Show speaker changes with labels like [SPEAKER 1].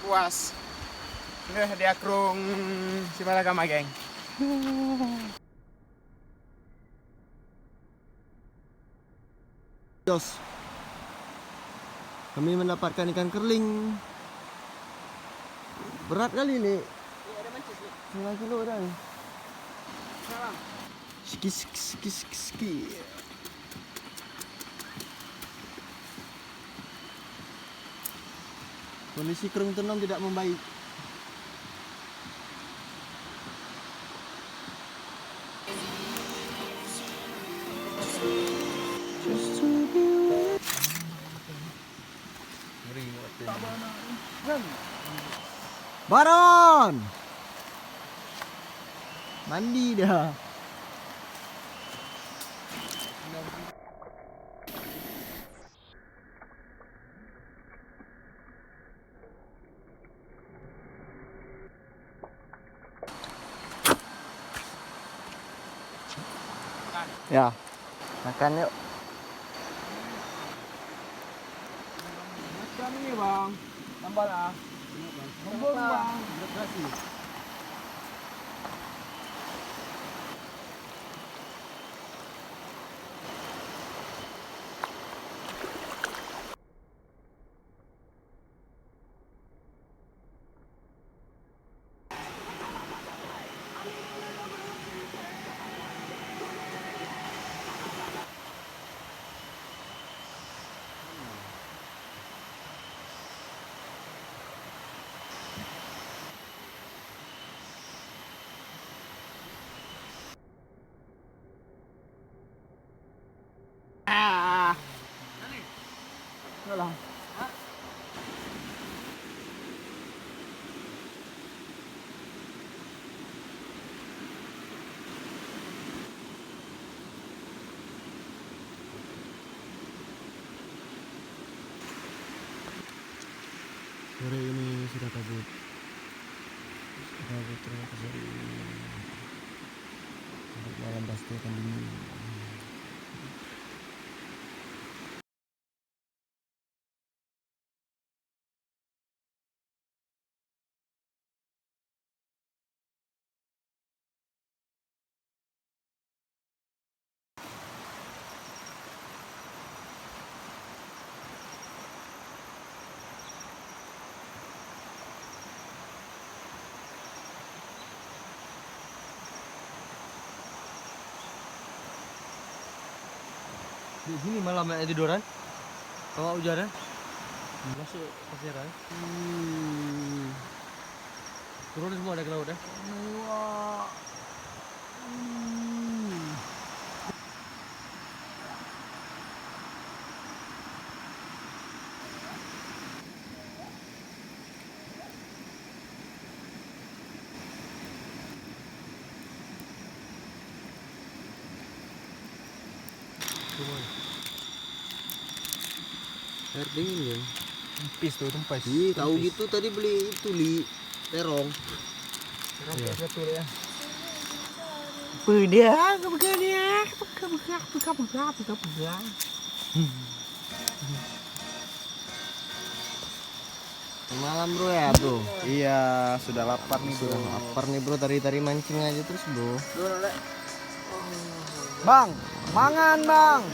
[SPEAKER 1] puas. Udah di akrung si Malagama, geng.
[SPEAKER 2] Jos, kami mendapatkan ikan kerling. Berat kali ini.
[SPEAKER 1] Iya, ada mancis nih.
[SPEAKER 2] 9 kilo dah.
[SPEAKER 1] Salam.
[SPEAKER 2] Ski. Kondisi kerung tenang tidak membaik. Baron, mandi dah. Ya, makan yuk.
[SPEAKER 1] Macam ini, Bang. Tambah lah. Tambah, Bang. Berkasi. Lah.
[SPEAKER 2] Sore ini sudah kabut. Kabut terus dari malam pasti akan dingin.
[SPEAKER 3] Di sini malam ya tiduran. Kalau hujan masuk pasiran. Turun semua ada ke laut ya.
[SPEAKER 2] Air dingin ya.
[SPEAKER 1] Tempis tuh, tempis.
[SPEAKER 2] Ih, tahu gitu tadi beli itu terong.
[SPEAKER 1] Iya. Betul ya.
[SPEAKER 2] Malam bro ya bro.
[SPEAKER 1] Iya, sudah lapar nih,
[SPEAKER 2] Sudah lapar nih bro, tari-tari mancing aja terus bro.
[SPEAKER 1] Bang, mangan, Bang.